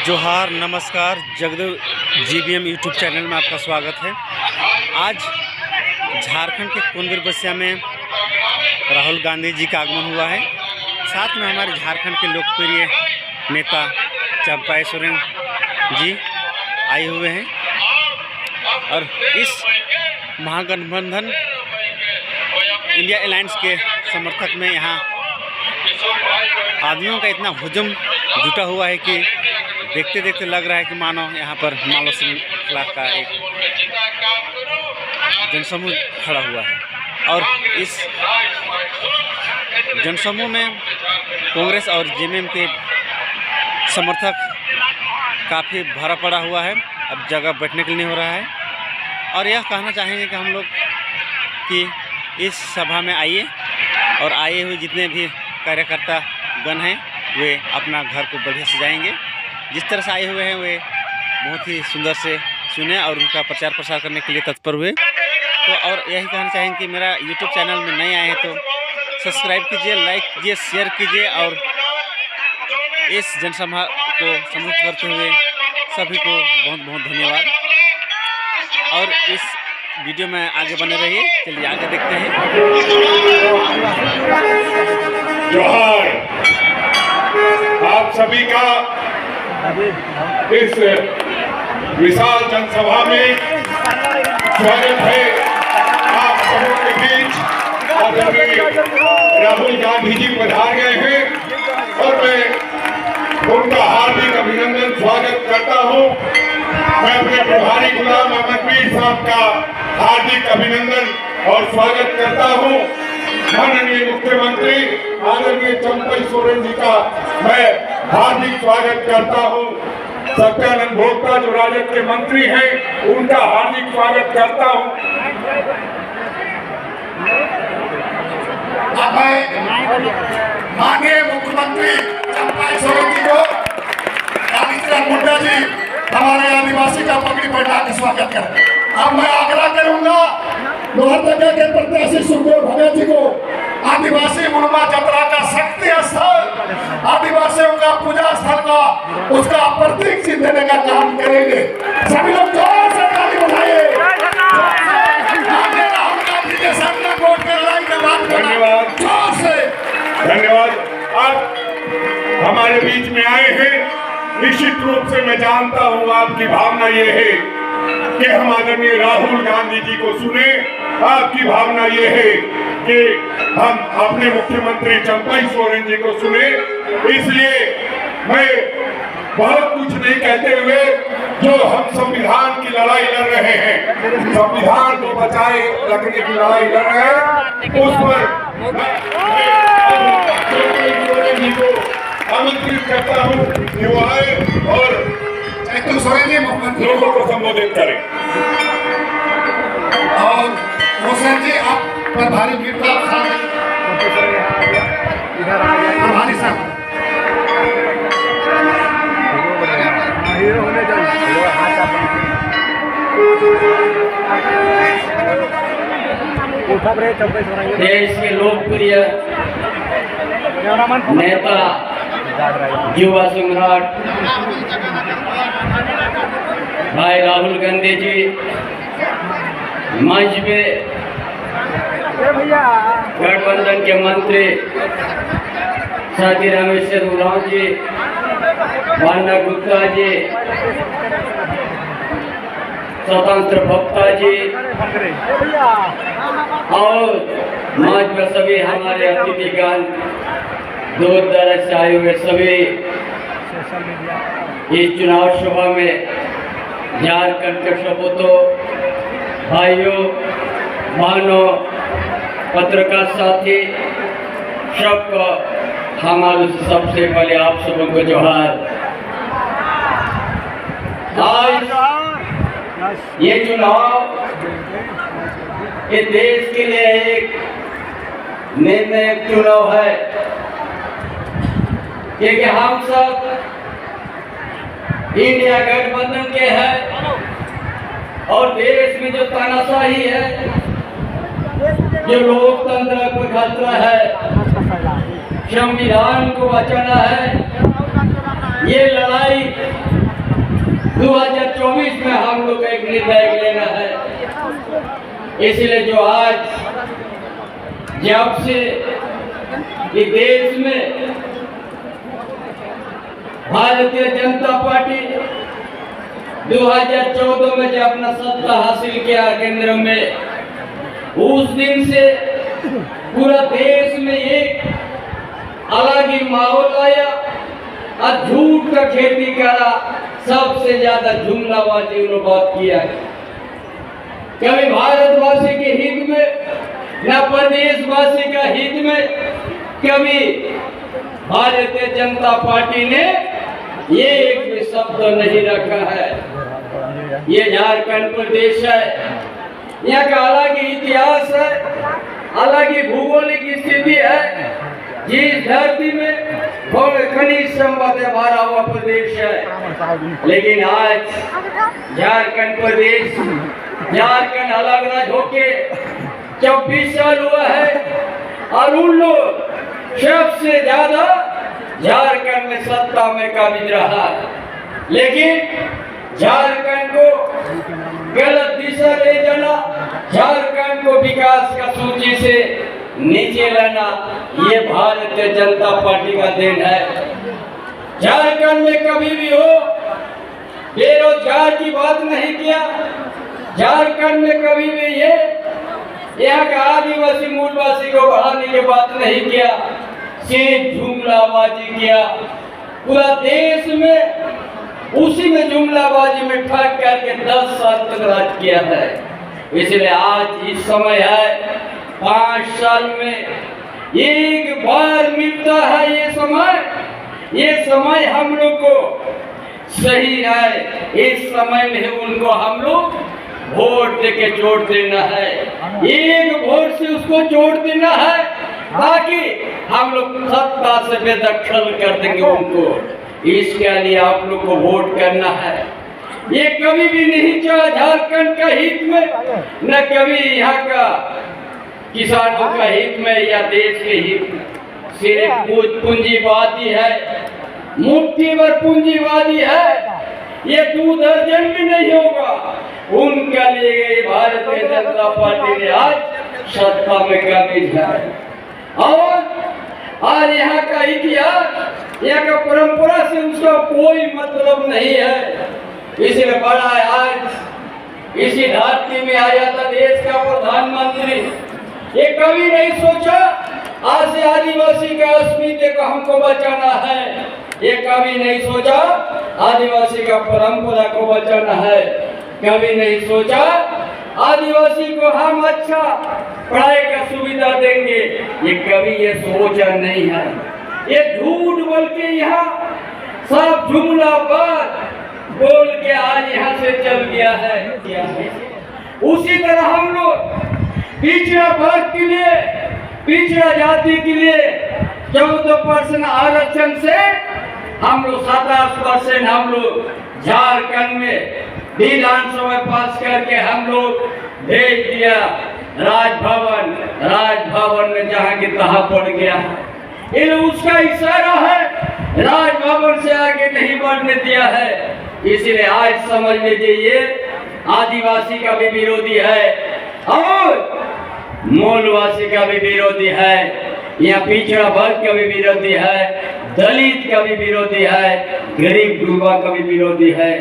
जोहार, नमस्कार। Jagdev GBM YouTube channel में आपका स्वागत है। आज झारखंड के कोंदीर बसिया में राहुल गांधी जी का आगमन हुआ है। साथ में हमारे झारखंड के लोकप्रिय नेता चंपाई सोरेन जी आए हुए हैं और इस महागठबंधन इंडिया अलायंस के समर्थक में यहाँ आदमियों का इतना हुजूम जुटा हुआ है कि देखते देखते लग रहा है कि मानो यहाँ पर मानव श्रृंखला का एक जनसमूह खड़ा हुआ है। और इस जनसमूह में कांग्रेस और जेएमएम के समर्थक काफ़ी भरा पड़ा हुआ है। अब जगह बैठने के लिए नहीं हो रहा है और यह कहना चाहेंगे कि हम लोग कि इस सभा में आइए और आए हुए जितने भी कार्यकर्ता गण हैं वे अपना घर को बढ़िया सजाएंगे। जिस तरह से आए हुए हैं वे बहुत ही सुंदर से सुने और उनका प्रचार प्रसार करने के लिए तत्पर हुए। तो और यही कहना चाहेंगे कि मेरा यूट्यूब चैनल में नए आए हैं तो सब्सक्राइब कीजिए, लाइक कीजिए, शेयर कीजिए और इस जनसभा को संबोधित करते हुए सभी को बहुत बहुत धन्यवाद। और इस वीडियो में आगे बने रहिए। चलिए आगे देखते हैं। जोहार आप सभी का इस विशाल जनसभा में स्वागत है। आप सबों के बीच आदरणीय राहुल गांधी जी पधार गए हैं और मैं उनका हार्दिक अभिनंदन स्वागत करता हूं। मैं अपने प्रभारी गुलाम अहमद साहब का हार्दिक अभिनंदन और स्वागत करता हूं। माननीय मुख्यमंत्री आदरणीय चंपाई सोरेन जी का मैं हार्दिक स्वागत करता हूं। सत्यानंद भोक्ता जो राजद के मंत्री हैं उनका हार्दिक स्वागत करता हूं। अब मैं माननीय मुख्यमंत्री चंपाई सोरेन जी को मुंडा जी हमारे आदिवासी का पगड़ी पहना के स्वागत करें। अब मैं आग्रह करूंगा लोहरदगा के प्रत्याशी सुखदेव भगत जी को आदिवासी मुनमा जतरा का शक्ति स्थल, आदिवासियों का पूजा स्थल का उसका प्रतीक चिन्ह देने का काम करेंगे। सभी लोग जोर से ताली बजाइए। धन्यवाद, जोर से धन्यवाद। आप हमारे बीच में आए हैं। निश्चित रूप से मैं जानता हूँ आपकी भावना ये है कि हम आदरणीय राहुल गांधी जी को सुने। आपकी भावना ये है कि हम अपने मुख्यमंत्री चंपाई सोरेन जी को सुने। इसलिए मैं बहुत कुछ नहीं कहते हुए जो हम संविधान की लड़ाई लड़ रहे हैं, संविधान को बचाए रखने की लड़ाई लड़ रहे हैं, उस पर मैं जी को आमंत्रित करता हूँ कि वो आए और लोगों को संबोधित करें। और रोशन जी आप प्रभारी प्रभारी साहब देश के लोकप्रिय नेता युवा सम्राट भाई राहुल गांधी जी मंच पे गठबंधन के मंत्री साथी रामेश्वर उरांव जी, वान्ना गुप्ता जी, स्वतंत्र भक्ता जी और मंच पर सभी हमारे अतिथिगण, दूर दराज से आए हुए सभी इस चुनाव सभा में झारखंड के सपूतों, भाइयों, बहनों, पत्रकार साथी सबको हमारे सबसे पहले आप सबों को जोहार। आज ये चुनाव ये देश के लिए एक निर्णायक चुनाव है क्योंकि हम सब इंडिया गठबंधन के हैं और देश में जो तानाशाही है, जो लोकतंत्र को खतरा है, संविधान को बचाना है, ये लड़ाई 2024 में हम लोग एक निर्णय लेना है। इसलिए जो आज जब से इस देश में भारतीय जनता पार्टी 2014 में जब अपना सत्ता हासिल किया केंद्र में, उस दिन से पूरा देश में एक अलग ही माहौल आया और झूठ का खेती करा। सबसे ज्यादा जुमलाबाजी उन्होंने बात किया है। कभी भारतवासी के हित में, न प्रदेशवासी का हित में, कभी भारतीय जनता पार्टी ने ये एक भी शब्द नहीं रखा है। ये झारखंड प्रदेश है, यहाँ का अलग ही इतिहास है, अलग ही भौगोलिक स्थिति है। जिस धरती में खनिज संपदा भरा हुआ प्रदेश है, लेकिन आज झारखंड प्रदेश, झारखंड अलग अलग होके 24 साल हुआ है और उन लोग सबसे ज्यादा झारखंड में सत्ता में काबिज रहा, लेकिन झारखंड को गलत दिशा ले जाना, झारखंड को विकास का सूची से नीचे लाना, ये भारतीय जनता पार्टी का देन है। झारखंड में कभी भी हो बेरोजगार की बात नहीं किया, झारखंड में कभी भी ये यहाँ का आदिवासी मूलवासी को बढ़ाने की बात नहीं किया, सिर्फ जुमलाबाजी किया। पूरा देश में उसी में जुमलाबाजी में ठग करके 10 साल तक राज किया है। इसलिए आज इस समय है, 5 साल में एक बार मिलता है ये समय हम लोग को सही है। इस समय में उनको हम लोग वोट देके जोड़ देना है, एक वोट से उसको जोड़ देना है, ताकि हम लोग सत्ता से बेदखल कर देंगे उनको। इसके लिए आप लोग को वोट करना है। ये कभी भी नहीं चाहा झारखंड का हित में, न कभी यहाँ का किसानों का हित में या देश के हित में। सिर्फ पूंजीवादी है, मुट्ठी भर पूंजीवादी है। ये 2 दर्जन भी नहीं होगा उनका लिए भारतीय जनता पार्टी ने आज सत्ता में काबिज है। और यहाँ का इतिहास, यहाँ का परंपरा से उसका कोई मतलब नहीं है। इसलिए बड़ा आज इसी धरती में आया था देश का प्रधानमंत्री। ये कभी नहीं सोचा आज से आदिवासी का अस्मिता को हमको बचाना है। ये कभी नहीं सोचा आदिवासी का परंपरा को बचाना है। कभी नहीं सोचा आदिवासी को हम अच्छा पढ़ाई का सुविधा देंगे। ये कभी ये सोचा नहीं है। ये झूठ बोल के यहाँ सब जुमला बात बोल के आज यहाँ से चल गया है। उसी तरह हम लोग पिछड़ा वर्ग के लिए, पिछड़ा जाति के लिए 14% आरक्षण से हम लोग 27% हम लोग झारखंड में विधानसभा में पास करके हम लोग भेज दिया राजभवन में, जहाँ की तहा पड़ गया। ये उसका इशारा है, राजभवन से आगे नहीं बढ़ने दिया है। इसलिए आज समझ लीजिए ये आदिवासी का भी विरोधी है और मूलवासी का भी विरोधी है, यहाँ पिछड़ा वर्ग का भी विरोधी है, दलित का भी विरोधी है, गरीब गुरबा का भी विरोधी है।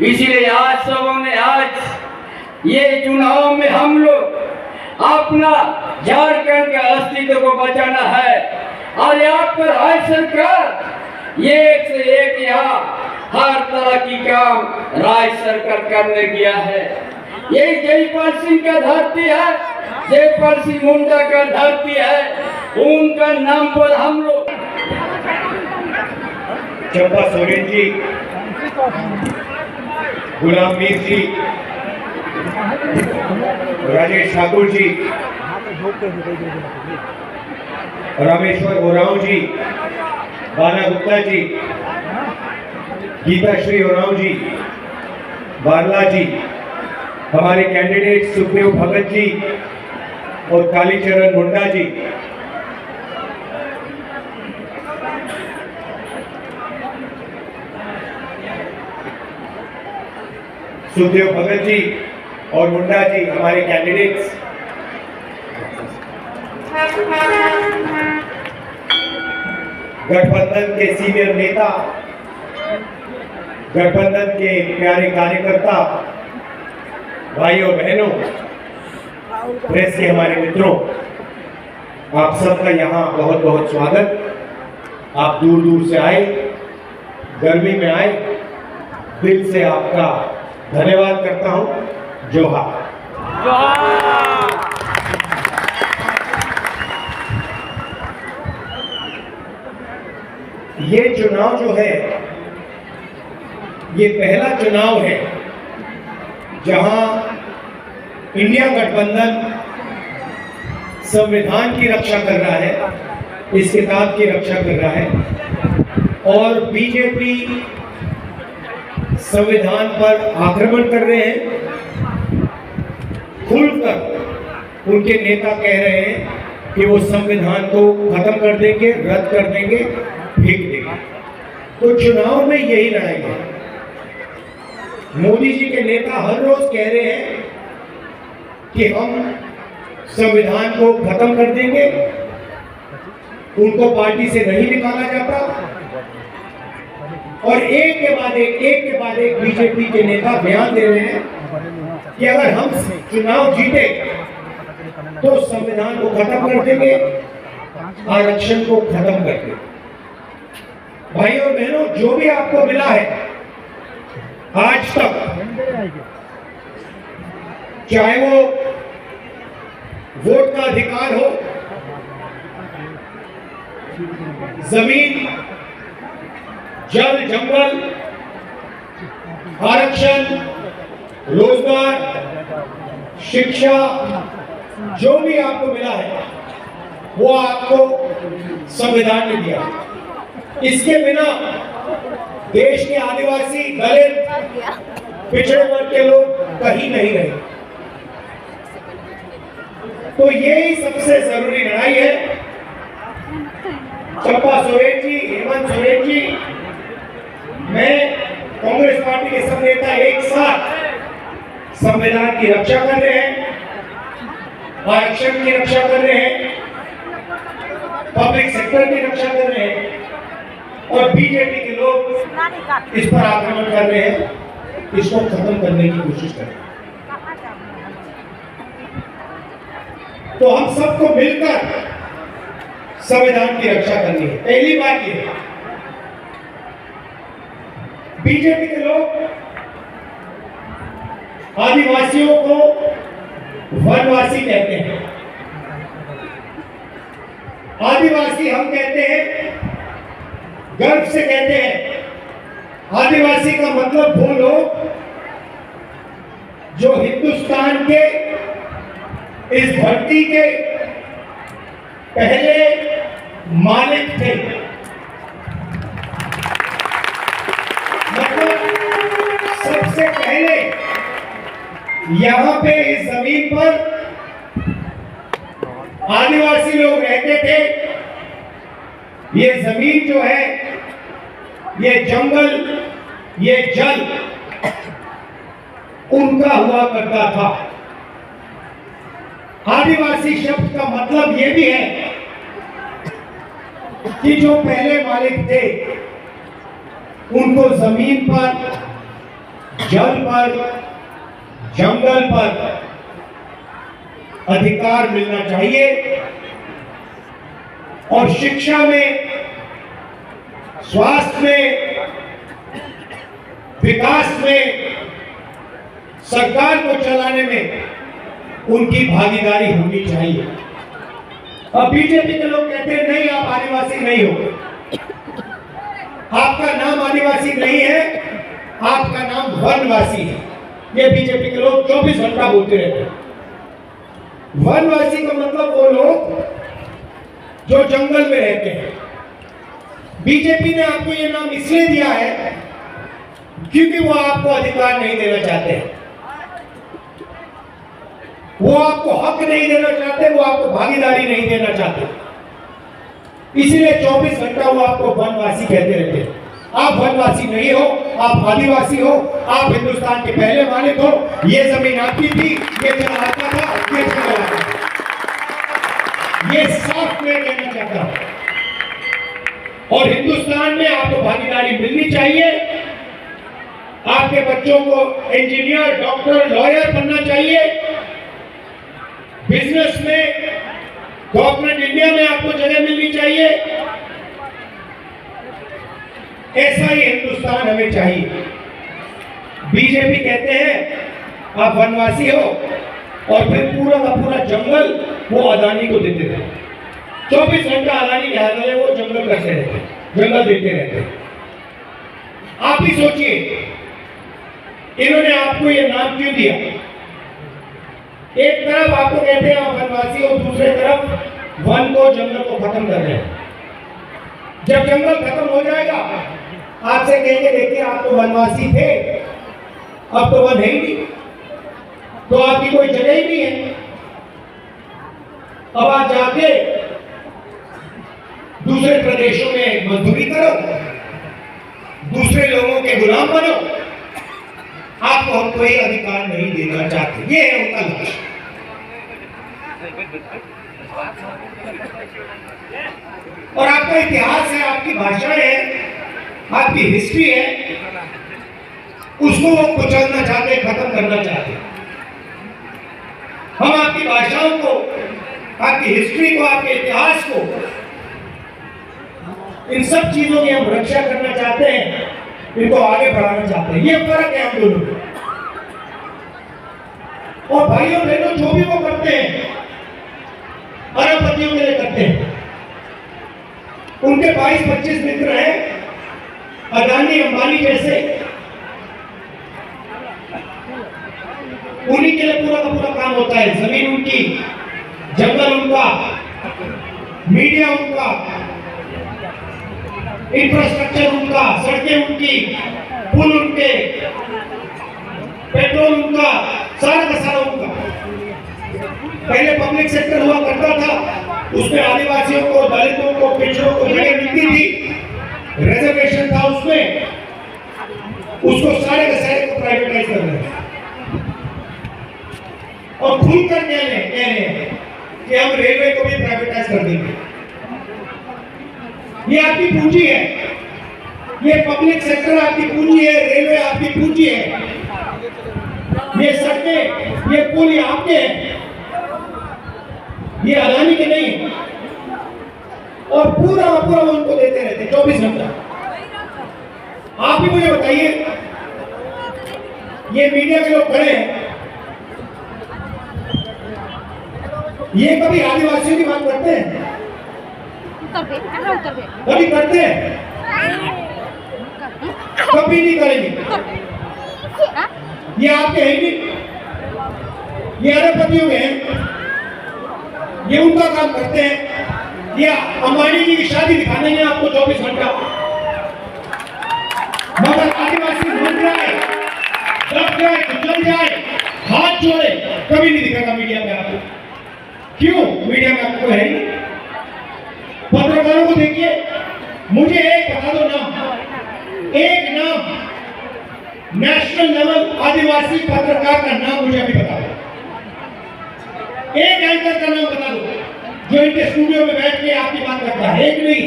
इसीलिए आज सबों ने आज ये चुनाव में हम लोग अपना झारखंड का अस्तित्व को बचाना है। और यहाँ पर राज्य सरकार एक से एक यहाँ हर तरह की काम राज्य सरकार करने गया है। ये जयपाल सिंह का धरती है, जयपाल सिंह मुंडा का धरती है, उनका नाम पर हम लोग चंपा सोरेन जी, गुलाम मीर जी, राजेश ठाकुर जी, रामेश्वर ओरांव जी, बाला गुप्ता जी, गीता श्री ओरांव जी, बारला जी, हमारे कैंडिडेट सुखदेव भगत जी और कालीचरण मुंडा जी। सुखदेव भगत जी और मुंडा जी हमारे कैंडिडेट्स, गठबंधन के सीनियर नेता, गठबंधन के प्यारे कार्यकर्ता, भाइयों बहनों, प्रेस के हमारे मित्रों, आप सबका यहाँ बहुत बहुत स्वागत। आप दूर दूर से आए, गर्मी में आए, दिल से आपका धन्यवाद करता हूँ। जोहार। ये चुनाव जो है, ये पहला चुनाव है जहां इंडिया गठबंधन संविधान की रक्षा कर रहा है, इस किताब की रक्षा कर रहा है, और बीजेपी संविधान पर आक्रमण कर रहे हैं। खुलकर उनके नेता कह रहे हैं कि वो संविधान को खत्म कर देंगे, रद्द कर देंगे, फेंक देंगे। तो चुनाव में यही लड़ाई है। मोदी जी के नेता हर रोज कह रहे हैं कि हम संविधान को खत्म कर देंगे, उनको पार्टी से नहीं निकाला जाता, और एक के बाद एक बीजेपी के नेता बयान दे रहे हैं कि अगर हम चुनाव जीते तो संविधान को खत्म कर देंगे, आरक्षण को खत्म कर देंगे। भाइयों और बहनों, जो भी आपको मिला है आज तक, चाहे वो वोट का अधिकार हो, जमीन, जल जंगल, आरक्षण, रोजगार, शिक्षा, जो भी आपको मिला है वो आपको संविधान ने दिया। इसके बिना देश के आदिवासी, दलित, पिछड़े वर्ग के लोग कहीं नहीं रहे। तो यही सबसे जरूरी लड़ाई है। चंपा सोरेन जी, हेमंत सोरेन जी, मैं, कांग्रेस पार्टी के सब नेता एक साथ संविधान की रक्षा कर रहे हैं, आरक्षण की रक्षा कर रहे हैं, पब्लिक सेक्टर की रक्षा कर रहे हैं, और बीजेपी के लोग इस पर आक्रमण कर रहे हैं, इसको खत्म करने की कोशिश कर रहे हैं। तो हम सबको मिलकर संविधान की रक्षा करनी है। पहली बात ये है, बीजेपी के लोग आदिवासियों को वनवासी कहते हैं। आदिवासी हम कहते हैं, गर्व से कहते हैं, आदिवासी का मतलब वो लोग जो हिंदुस्तान के इस धरती के पहले मालिक थे। मतलब सबसे पहले यहां पे इस जमीन पर आदिवासी लोग रहते थे। ये जमीन जो है, ये जंगल, ये जल उनका हुआ करता था। आदिवासी शब्द का मतलब ये भी है कि जो पहले मालिक थे उनको जमीन पर, जल पर, जंगल पर अधिकार मिलना चाहिए, और शिक्षा में, स्वास्थ्य में, विकास में, सरकार को चलाने में उनकी भागीदारी होनी चाहिए। अब बीजेपी के लोग कहते हैं नहीं, आप आदिवासी नहीं हो, आपका नाम आदिवासी नहीं है, आपका नाम वनवासी है। ये बीजेपी के लोग 24 घंटा बोलते रहते हैं। वनवासी का मतलब वो लोग जो जंगल में रहते हैं। बीजेपी ने आपको ये नाम इसलिए दिया है क्योंकि वो आपको अधिकार नहीं देना चाहते हैं, वो आपको हक नहीं देना चाहते, वो आपको भागीदारी नहीं देना चाहते, इसीलिए 24 घंटा वो आपको वनवासी कहते रहते हैं। आप वनवासी नहीं हो, आप आदिवासी हो, आप हिंदुस्तान के पहले मालिक हो। ये जमीन आपकी थी, ये जल आपका था, ये जंगल आपका था। ये साफ मैं कहना चाहता हूं। और हिंदुस्तान में आपको भागीदारी मिलनी चाहिए। आपके बच्चों को इंजीनियर, डॉक्टर, लॉयर बनना चाहिए। बिजनेस में, गवर्नमेंट इंडिया में आपको जगह मिलनी चाहिए। ऐसा ही हिंदुस्तान हमें चाहिए। बीजेपी कहते हैं आप वनवासी हो और फिर पूरा का पूरा जंगल वो अदानी को देते रहे। 24 घंटा अदानी के हाथ में वो जंगल करते रहते, जंगल देते रहते। आप ही सोचिए इन्होंने आपको ये नाम क्यों दिया। एक तरफ आपको कहते हैं आप वनवासी हो, दूसरे तरफ वन को, जंगल को खत्म कर रहे हैं। जब जंगल खत्म हो जाएगा आपसे कहेंगे देखिए आप तो वनवासी थे, अब तो वन है ही नहीं, तो आपकी कोई जगह ही नहीं है। अब आप जाके दूसरे प्रदेशों में मजदूरी करो, दूसरे लोगों के गुलाम बनो। आपको हम कोई अधिकार नहीं देना चाहते, ये है उनका लक्ष्य। और आपका इतिहास है, आपकी भाषा है, आपकी हिस्ट्री है, उसको वो कुचलना चाहते, खत्म करना चाहते। हम आपकी भाषाओं को, आपकी हिस्ट्री को, आपके इतिहास को, इन सब चीजों की हम रक्षा करना चाहते हैं, इनको आगे बढ़ाना चाहते हैं। ये फर्क है हम दोनों में। और भाइयों बहनों जो भी वो करते हैं अरबपतियों के लिए करते हैं। उनके 22-25 मित्र हैं, अदानी अंबानी जैसे, उन्हीं के लिए पूरा का पूरा काम होता है। जमीन उनकी, जंगल उनका, मीडिया उनका, इंफ्रास्ट्रक्चर उनका, सड़कें उनकी, पुल उनके, पेट्रोल उनका, सारा का सारा उनका। पहले पब्लिक सेक्टर हुआ करता था, उसमें आदिवासियों को, दलितों को, पिछड़ों को जगह मिलती थी, रिजर्वेशन था उसमें, उसको सारे के सारे को प्राइवेटाइज कर रहे हैं। और खुलकर कह रहे हैं कि हम रेलवे को भी प्राइवेटाइज कर देंगे। ये आपकी पूंजी है, ये पब्लिक सेक्टर आपकी पूंजी है, रेलवे आपकी पूंजी है, ये सड़कें, ये पुल ये आपके हैं, ये अदानी के नहीं है। और पूरा पूरा उनको देते रहते 24 घंटा। आप ही मुझे बताइए, ये मीडिया के लोग खड़े हैं, ये कभी आदिवासियों की बात करते हैं? कभी करते हैं? कभी नहीं करेंगे। ये आपके हैं नहीं, ये अरबपतियों के हैं, ये उनका काम करते हैं। ये अंबानी जी की शादी दिखा देंगे आपको 24 घंटा। मगर आदिवासी मर जाए, दब जाए, जल जाए, हाथ जोड़े, कभी नहीं दिखेगा मीडिया में आपको। क्यों? मीडिया में आपको है नहीं। पत्रकारों को देखिए, मुझे एक बता दो नाम, एक नाम नेशनल लेवल आदिवासी पत्रकार का नाम मुझे अभी बता दो। एक एंकर का नाम बता दो जो इनके स्टूडियो में बैठ के आपकी बात करता है। एक नहीं,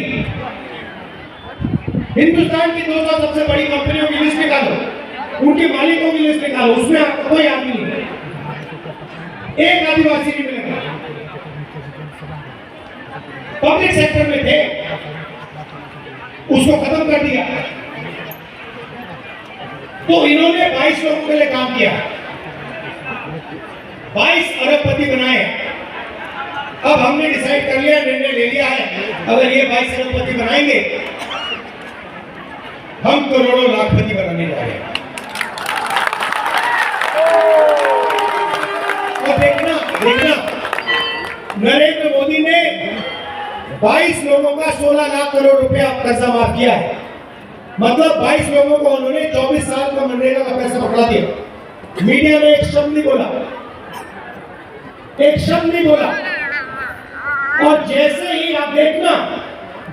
हिंदुस्तान की 200 सबसे बड़ी कंपनियों की लिस्ट निकालो, उनके मालिकों की लिस्ट निकालो, उसमें आपको कोई आदमी नहीं, एक आदिवासी नहीं मिलेगा। पब्लिक सेक्टर में थे, उसको खत्म कर दिया। तो इन्होंने 22 लोगों के लिए काम किया, 22 अरबपति बनाए। अब हमने डिसाइड कर लिया, निर्णय ले लिया है, अगर ये 22 अरबपति बनाएंगे, हम करोड़ों लाखपति बनाने जा रहे हैं। और देखना नरेंद्र मोदी ने 22 लोगों का 16 लाख करोड़ रुपया कर्जा माफ किया है। मतलब 22 लोगों को उन्होंने 24 साल का मनरेगा का पैसा पकड़ा दिया। मीडिया ने एक शब्द नहीं बोला, एक शब्द नहीं बोला। और जैसे ही आप देखना,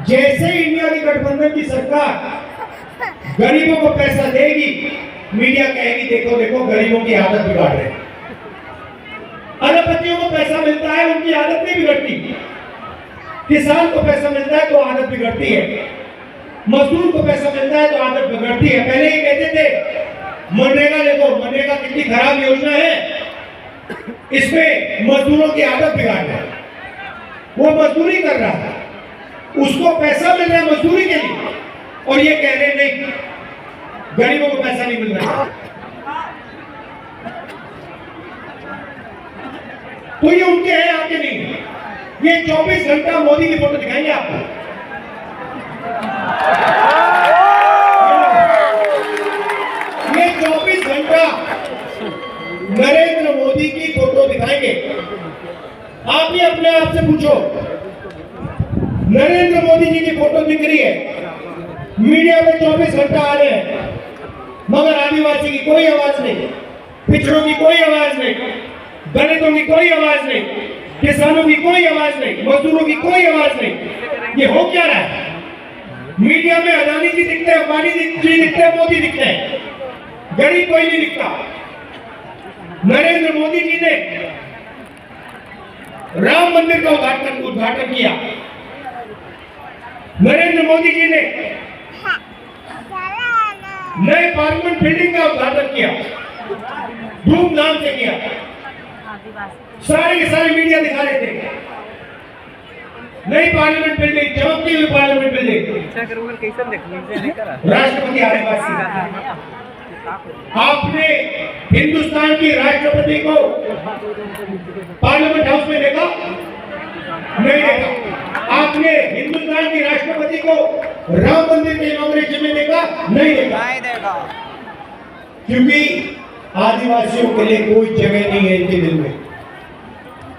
जैसे ही इंडिया की गठबंधन की सरकार गरीबों को पैसा देगी, मीडिया कहेगी देखो देखो गरीबों की आदत बिगाड़ रहे हैं। अरबपतियों को पैसा मिलता है, उनकी आदत नहीं बिगड़ती। किसान को पैसा मिलता है तो आदत बिगड़ती है, मजदूर को पैसा मिलता है तो आदत बिगड़ती है। पहले ये कहते थे मनरेगा देखो, मनरेगा कितनी खराब योजना है, इसमें मजदूरों की आदत बिगाड़ रहा है। वो मजदूरी कर रहा है, उसको पैसा मिल रहा है मजदूरी के लिए, और ये कह रहे नहीं गरीबों को पैसा नहीं मिल रहा। तो ये उनके हैं, आपके नहीं है। ये 24 घंटा मोदी की फोटो दिखाएंगे आपको। ये 24 घंटा नरेंद्र मोदी की फोटो दिखाएंगे। आप ही अपने आप से पूछो, नरेंद्र मोदी जी की फोटो दिख रही है, मीडिया में 24 घंटा आ रहे हैं, मगर आदिवासी की कोई आवाज नहीं, पिछड़ों की कोई आवाज नहीं, दलितों की कोई आवाज नहीं, किसानों की कोई आवाज नहीं, मजदूरों की कोई आवाज नहीं। ये हो क्या रहा है? मीडिया में अदानी जी दिखते हैं, अंबानी जी दिखते हैं, मोदी दिखते हैं, गरीब कोई नहीं दिखता। नरेंद्र मोदी जी ने राम मंदिर का उद्घाटन किया, नरेंद्र मोदी जी ने नए पार्लियामेंट बिल्डिंग का उद्घाटन किया, धूमधाम से किया, सारे के सारे मीडिया दिखा रहे थे। नई पार्लियामेंट बिल्डिंग, चमकती हुई पार्लियामेंट बिल्डिंग, राष्ट्रपति आदिवासी। आपने हिंदुस्तान की राष्ट्रपति को पार्लियामेंट हाउस में देखा? नहीं देखा। आपने हिंदुस्तान की राष्ट्रपति को राम मंदिर के इनॉग्रेशन में देखा? नहीं देखा। क्योंकि आदिवासियों के लिए कोई जगह नहीं है इनके दिल में।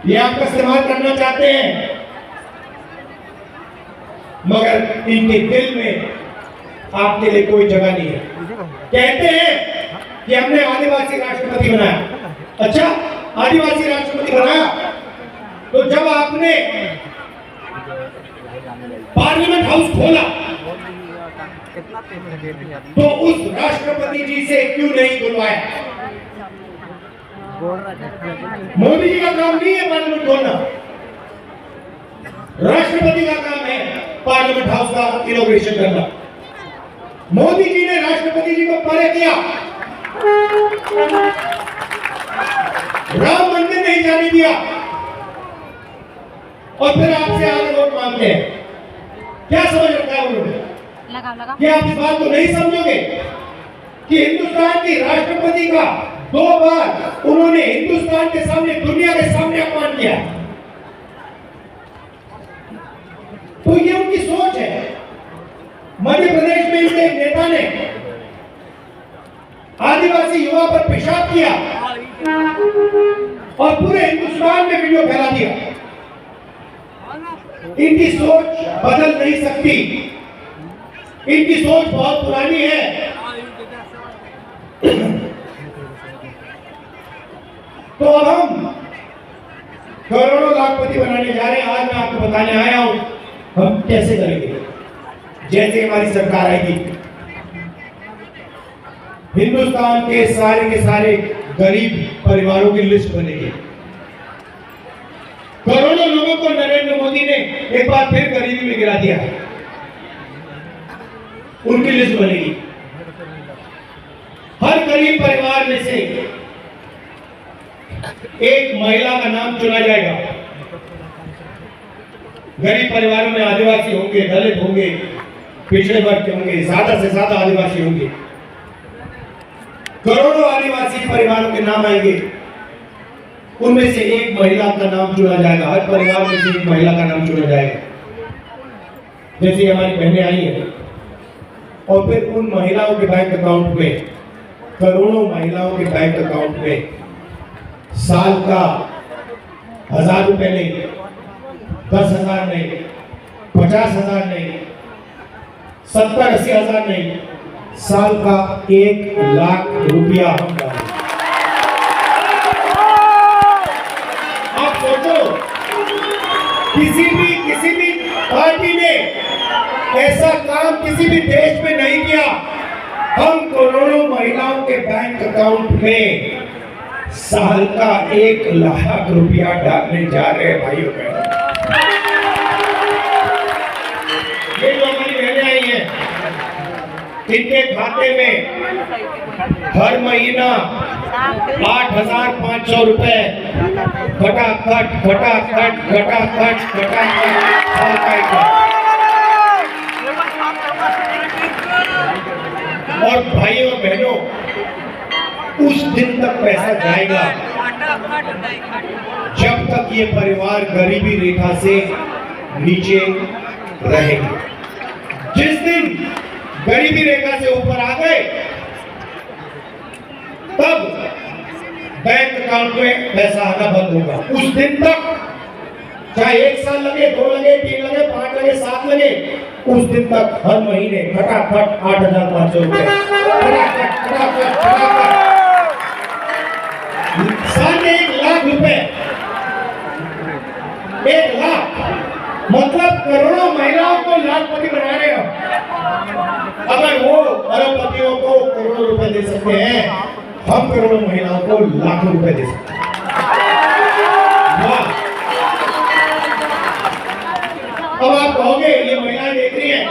ये आपका इस्तेमाल करना चाहते हैं, मगर इनके दिल में आपके लिए कोई जगह नहीं है। कहते हैं कि हमने आदिवासी राष्ट्रपति बनाया। अच्छा, आदिवासी राष्ट्रपति बनाया तो जब आपने पार्लियामेंट हाउस खोला तो उस राष्ट्रपति जी से क्यों नहीं बुलवाया? मोदी जी का काम नहीं है पार्लियामेंट खोलना, राष्ट्रपति का काम है पार्लियामेंट हाउस का इनॉग्रेशन करना। मोदी जी ने राष्ट्रपति जी को परे किया, राम मंदिर नहीं जाने दिया, और फिर आपसे आगे वोट मांगते हैं। क्या समझ रखा है उन्होंने? क्या आप इस बात को नहीं समझोगे कि हिंदुस्तान की राष्ट्रपति का 2 बार उन्होंने हिंदुस्तान के सामने, दुनिया के सामने अपमान किया? तो ये उनकी सोच है। मध्य प्रदेश में इनके नेता ने आदिवासी युवा पर पेशाब किया और पूरे हिंदुस्तान में वीडियो फैला दिया। इनकी सोच बदल नहीं सकती, इनकी सोच बहुत पुरानी है। तो अब हम करोड़ों लाखपति बनाने जा रहे हैं। आज मैं आपको बताने आया हूं हम कैसे करेंगे। जैसे हमारी सरकार आएगी, हिंदुस्तान के सारे गरीब परिवारों की लिस्ट बनेगी। करोड़ों लोगों को नरेंद्र मोदी ने एक बार फिर गरीबी में गिरा दिया, उनकी लिस्ट बनेगी। हर गरीब परिवार में से एक महिला का नाम चुना जाएगा। गरीब परिवारों में आदिवासी होंगे, दलित होंगे, पिछड़े वर्ग के होंगे, ज्यादा से ज्यादा आदिवासी होंगे। करोड़ों आदिवासी परिवारों के नाम आएंगे, उनमें से एक महिला का नाम चुना जाएगा। हर परिवार में से एक महिला का नाम चुना जाएगा। जैसे हमारी बहनें आई हैं, और फिर उन महिलाओं के बैंक अकाउंट में, करोड़ों महिलाओं के बैंक अकाउंट में साल का 1000 रुपए नहीं, 10,000 नहीं, 50,000 नहीं, 70-80 हजार नहीं, साल का 1 लाख रुपया हम डालें। आप सोचो, किसी भी पार्टी ने ऐसा काम किसी भी देश में नहीं किया हम करोड़ों महिलाओं के बैंक अकाउंट में साल का 1 लाख रुपया डालने जा रहे हैं भाइयों बहनों। ये जो हमारी बहनें आई हैं, इनके खाते में हर महीना 8,500 रुपए खटाखट खटाखट खटाखट खटाखट। और भाइयों बहनों, उस दिन तक पैसा जाएगा जब तक ये परिवार गरीबी रेखा से नीचे रहेंगे। जिस दिन गरीबी रेखा से ऊपर आ गए, तब बैंक अकाउंट में पैसा आना बंद होगा। उस दिन तक चाहे 1 साल लगे, 2 लगे, 3 लगे, 5 लगे, 7 लगे, उस दिन तक हर महीने फटाफट 8,500 रुपए साल में 1 लाख रुपए, 1 लाख मतलब करोड़ों महिलाओं को लाखपति बना रहे हो। अगर वो अरबपतियों को करोड़ों रुपए दे सकते हैं, हम करोड़ों महिलाओं को लाखों रुपए दे सकते हैं। वाह! अब आप कहोगे ये महिलाएं देख रही हैं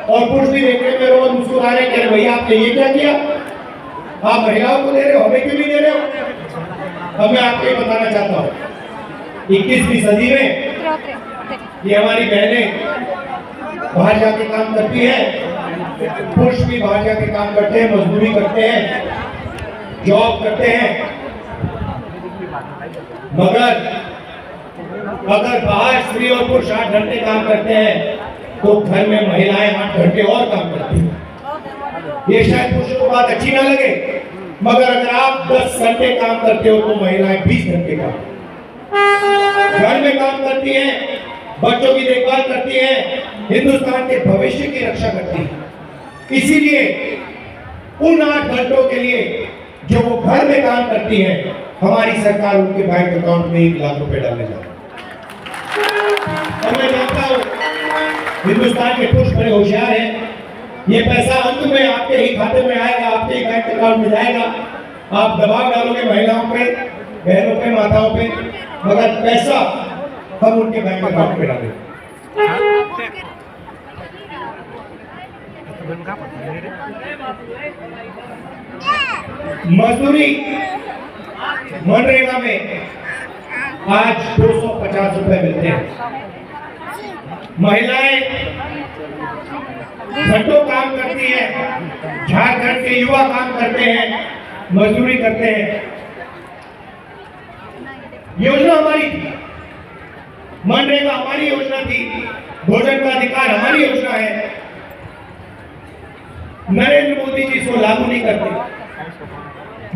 और पुरुष भी देख रहे हैं, मेरे रोज मुस्कुरा रहे हैं, कह रहे भैया आपने ये क्या किया, आप महिलाओं को दे रहे हो, हमें क्यों नहीं दे रहे हो। अब मैं आपको ये बताना चाहता हूँ, 21वीं सदी में ये हमारी बहनें बाहर जाके काम करती हैं, पुरुष भी बाहर जाके काम करते हैं, मजदूरी करते हैं, जॉब करते हैं, मगर अगर बाहर स्त्री और पुरुष 8 घंटे काम करते हैं तो घर में महिलाएं 8 घंटे और काम करती हैं। ये शायद पुरुषों को बात अच्छी ना लगे, मगर अगर आप 10 घंटे काम करते हो तो महिलाएं 20 घंटे काम, घर में काम करती हैं, बच्चों की देखभाल करती हैं, हिंदुस्तान के भविष्य की रक्षा करती हैं। इसीलिए उन 8 घंटों के लिए जो वो घर में काम करती हैं, हमारी सरकार उनके बैंक अकाउंट में 1 लाख रुपए डालने जा रही है। और मैं जानता हूं हिंदुस्तान के पुरुष बड़े होशियार हैं, ये पैसा अंत में आपके ही खाते में आएगा, आपके ही बैंक अकाउंट में जाएगा। आप दबाव डालोगे महिलाओं पे, बहनों पे, माताओं पे, मगर पैसा हम उनके बैंक अकाउंट में डालेंगे। मजदूरी मनरेगा में आज 250 रुपए मिलते हैं। महिलाएं घंटों काम करती हैं, झारखंड के युवा काम करते हैं, मजदूरी करते हैं। योजना हमारी थी, मनरेगा हमारी योजना थी, भोजन का अधिकार हमारी योजना है। नरेंद्र मोदी जी इसको लागू नहीं करते,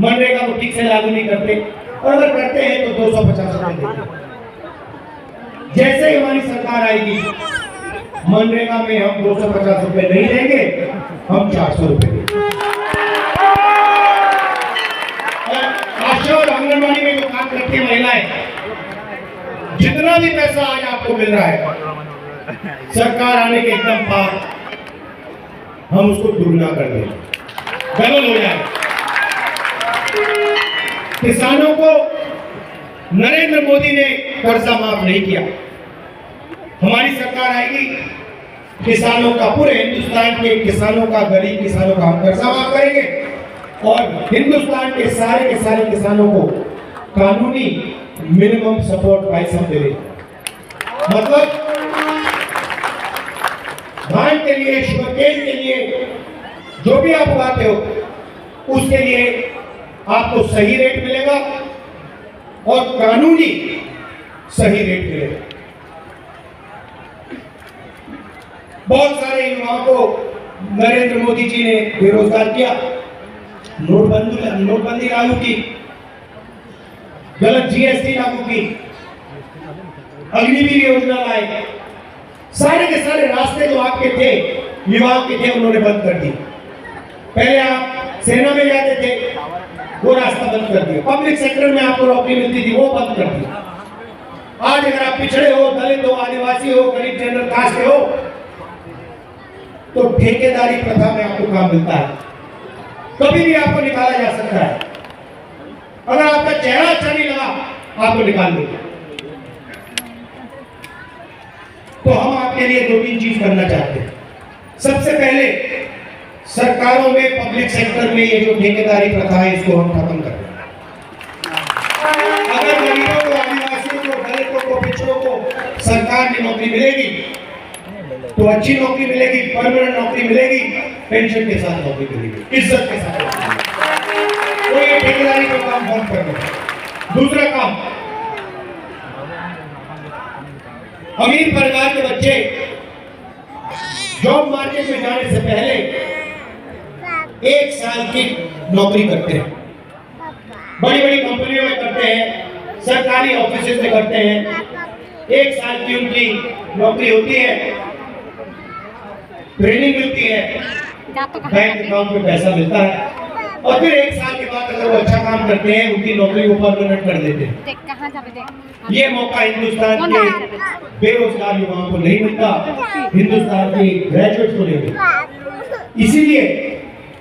मनरेगा को ठीक से लागू नहीं करते, और अगर करते हैं तो 250 रुपए देते। जैसे ही हमारी सरकार आएगी, मनरेगा में हम 250 रुपए नहीं देंगे, हम 400 रुपए देंगे। आशा और आंगनबाड़ी में जो काम करती है महिलाएं, जितना भी पैसा आज आपको मिल रहा है, सरकार आने के एकदम बाद हम उसको दुगना कर देंगे, डबल हो जाए। किसानों को नरेंद्र मोदी ने कर्जा माफ नहीं किया, हमारी सरकार आएगी, किसानों का, पूरे हिंदुस्तान के किसानों का, गरीब किसानों का हम कर्जा माफ kरेंगे और हिंदुस्तान के सारे किसानों को कानूनी मिनिमम सपोर्ट प्राइस हम दे देंगे। मतलब धान के लिए, शुगरकेन के लिए, जो भी आप उगाते हो, उसके लिए आपको सही रेट मिलेगा और कानूनी सही रेट मिलेगा। बहुत सारे युवाओं को नरेंद्र मोदी जी ने बेरोजगार किया, नोटबंदी लागू की, गलत जीएसटी लागू की, अग्निवीर योजना लाए, सारे के सारे रास्ते जो आपके थे, युवाओं के थे, उन्होंने बंद कर दिए। पहले आप सेना में जाते थे, वो रास्ता बंद कर दिया। पब्लिक सेक्टर में आपको नौकरी मिलती थी, वो बंद कर दिया। आज अगर आप पिछड़े हो, दलित हो, आदिवासी हो, गरीब जनरल कास्ट के हो, तो ठेकेदारी प्रथा में आपको काम मिलता है, कभी भी आपको निकाला जा सकता है। अगर आपका चेहरा अच्छा नहीं लगा आपको निकाल देंगे। तो हम आपके लिए 2-3 चीज करना चाहते हैं। सबसे पहले सरकारों में, पब्लिक सेक्टर में ये जो ठेकेदारी प्रथा है इसको हम खत्म कर दें। अगर गरीबों को, आदिवासियों को, दलितों को, पिछड़ों को सरकार की नौकरी मिलेगी तो अच्छी नौकरी मिलेगी, परमानेंट नौकरी मिलेगी, पेंशन के साथ नौकरी मिलेगी, इज्जत के साथ। तो ये ठेकेदारी का काम बंद कर दें। दूसरा काम, अमीर परिवार के बच्चे जॉब मार्केट में जाने से पहले 1 साल की नौकरी करते हैं, बड़ी बड़ी कंपनियों में करते हैं, सरकारी ऑफिस में करते हैं। 1 साल की उनकी नौकरी होती है, ट्रेनिंग मिलती है, बैंक अकाउंट में पैसा मिलता है, और फिर 1 साल के बाद अगर वो अच्छा काम करते हैं उनकी नौकरी को परमानेंट कर देते हैं। ये मौका हिंदुस्तान के बेरोजगार युवाओं को नहीं मिलता, हिंदुस्तान के ग्रेजुएट को नहीं मिलता। इसीलिए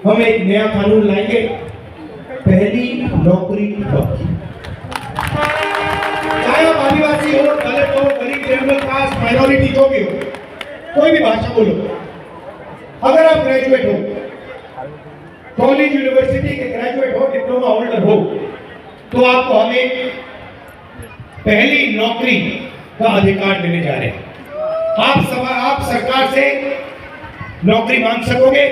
हम एक नया कानून लाएंगे, पहली नौकरी पक्की। चाहे आप आदिवासी हो, दलित हो, गरीब, जनरल कास्ट, माइनॉरिटी, जो भी हो, कोई भी भाषा बोलो, अगर आप ग्रेजुएट हो, कॉलेज यूनिवर्सिटी के ग्रेजुएट हो, डिप्लोमा होल्डर हो, तो आपको हमें पहली नौकरी का अधिकार देने जा रहे हैं। आप सरकार से नौकरी मांग सकोगे,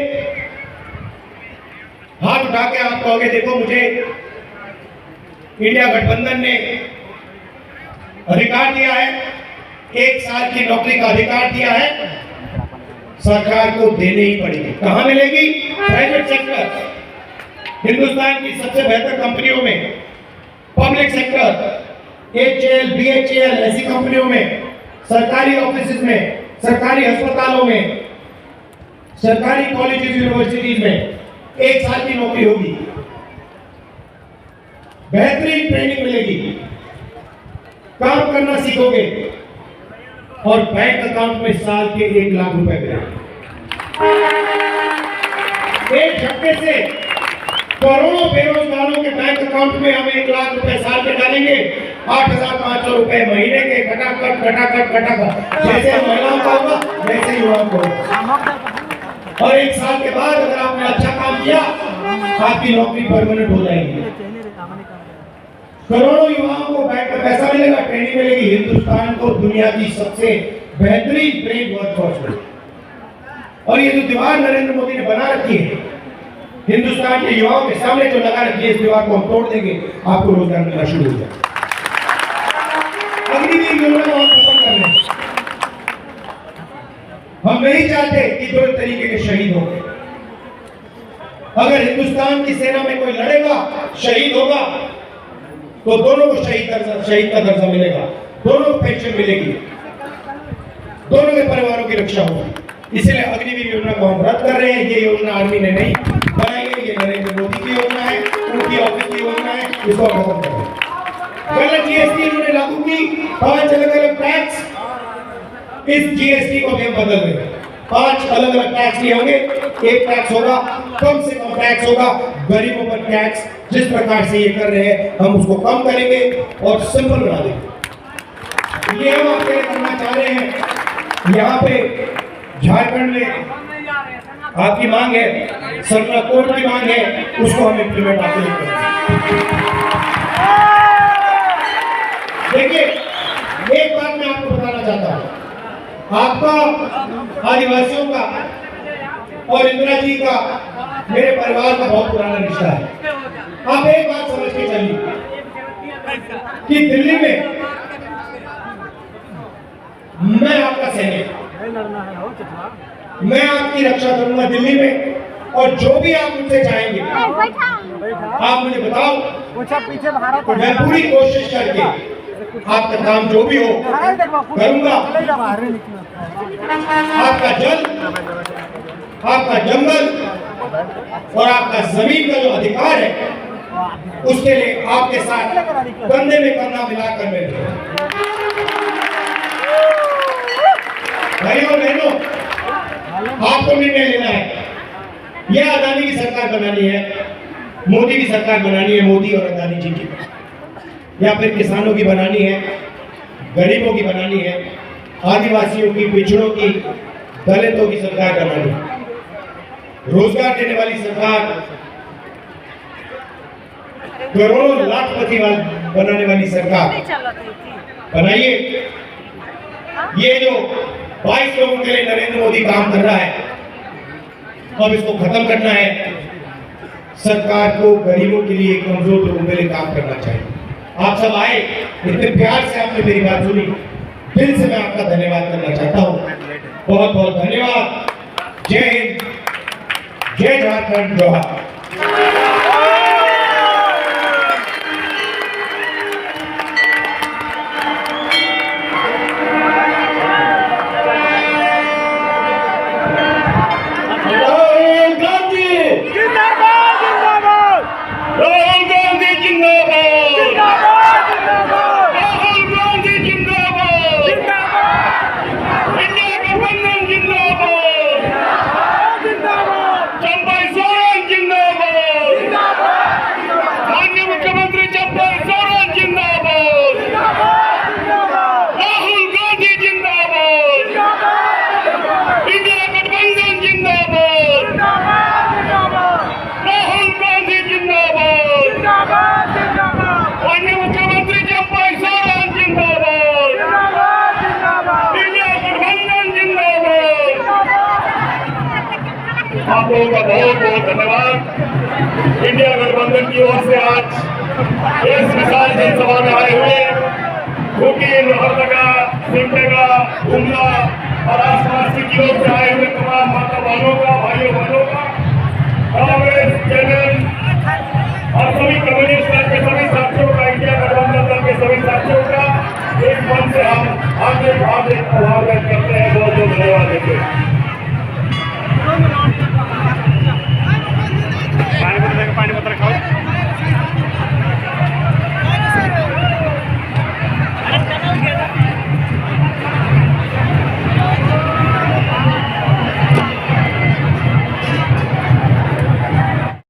हाथ उठा के आप कहोगे देखो मुझे इंडिया गठबंधन ने अधिकार दिया है, 1 साल की नौकरी का अधिकार दिया है, सरकार को देने ही पड़ेगी। कहां मिलेगी? प्राइवेट सेक्टर, हिंदुस्तान की सबसे बेहतर कंपनियों में, पब्लिक सेक्टर, HAL, BHAL ऐसी कंपनियों में, सरकारी ऑफिस में, सरकारी अस्पतालों में, सरकारी कॉलेजेस, यूनिवर्सिटीज में 1 साल की नौकरी होगी, बेहतरीन ट्रेनिंग मिलेगी, काम करना सीखोगे, और बैंक अकाउंट में साल के 1 लाख रुपए मिलेंगे। एक झटके से करोड़ों बेरोजगारों के बैंक अकाउंट में हम 1 लाख रुपए साल के डालेंगे, 8,500 रुपए महीने के, खटाखट। जैसे महिलाओं का होगा वैसे युवाओं को होगा। और 1 साल के बाद अगर आपने अच्छा काम किया आपकी नौकरी परमानेंट हो जाएगी। करोड़ों युवाओं को बैंक में पैसा मिलेगा, ट्रेनिंग मिलेगी, हिंदुस्तान को दुनिया की सबसे बेहतरीन ट्रेन वर्कफोर्स मिलेगी। और ये जो दीवार नरेंद्र मोदी ने बना रखी है हिंदुस्तान के युवाओं के सामने जो लगा रखी है, इस दीवार को हम तोड़ देंगे, आपको रोजगार मिलना शुरू हो जाएगा। अग्निवीर योजना को हम खत्म कर रहे हैं। हम नहीं चाहते कि 2 तरीके के शहीद होंगे। अगर हिंदुस्तान की सेना में कोई लड़ेगा, शहीद होगा, तो दोनों को शहीद का दर्जा मिलेगा, दोनों को पेंशन मिलेगी, दोनों के परिवारों की रक्षा होगी। इसलिए अग्निवीर योजना को हम रद्द कर रहे हैं। ये योजना आर्मी ने नहीं बनाई है, ये नरेंद्र मोदी की योजना है, उनकी ऑफिस की योजना है, इसको खत्म कर दें। पहले जीएसटी उन्होंने लागू की, 5 अलग-अलग टैक्स, इस जीएसटी को भी हम बदल रहे हैं। 5 अलग-अलग टैक्स लिए होंगे, एक टैक्स होगा, कम से कम टैक्स होगा, गरीबों पर टैक्स जिस प्रकार से ये कर रहे हैं हम उसको कम करेंगे और सिंपल बना देंगे। ये हम आपके लिए करना चाह रहे हैं। यहाँ पे झारखंड में आपकी मांग है, सर्कुलर कोर्ट की मांग है, उसको हम इम्प्लीमेंट आपके लिए करेंगे। देखिए एक बात मैं आपको बताना चाहता हूँ, आपका, आदिवासियों का और इंदिरा जी का, मेरे परिवार का बहुत पुराना रिश्ता है। आप एक बात समझ के चलिए कि दिल्ली में मैं आपका सैनिक, मैं आपकी रक्षा करूंगा दिल्ली में, और जो भी आप मुझसे चाहेंगे आप मुझे बताओ, मैं पूरी कोशिश करके आपका काम जो भी हो करूंगा। आपका जल, आपका जंगल और आपका जमीन का जो अधिकार है उसके लिए आपके साथ कंधे में कंधा मिलाकर मैं भाइयों बहनों, आपको निर्णय लेना है। यह अदानी की सरकार बनानी है, मोदी की सरकार बनानी है, मोदी और अदानी जी की, या फिर किसानों की बनानी है, गरीबों की बनानी है, आदिवासियों की, पिछड़ों की, दलितों की सरकार बनानी है, रोजगार देने वाली सरकार, करोड़ों लाखपति बनाने वाली सरकार बनाइए। ये जो 22 लोगों के लिए नरेंद्र मोदी काम कर रहा है, अब इसको खत्म करना है। सरकार को गरीबों के लिए, कमजोर लोगों के लिए काम करना चाहिए। आप सब आए, इतने प्यार से आपने मेरी बात सुनी, दिल से मैं आपका धन्यवाद करना चाहता हूँ। बहुत बहुत धन्यवाद। जय हिंद, जय झारखंड, जोहार। आप लोगों का बहुत बहुत धन्यवाद। इंडिया गठबंधन की ओर से आज इस विशाल जनसभा में आए हुए खूंटी, लोहरदगा, सिमडेगा, गुमला और आसपास की ओर से आए हुए तमाम माता बहनों का, भाइयों बहनों का, कांग्रेस, जेएमएम और सभी कम्युनिस्ट दल के सभी साथियों का, इंडिया गठबंधन दल के सभी साथियों का इस मंच से हम हार्दिक आभार व्यक्त करते हैं। बहुत बहुत धन्यवाद देते हैं।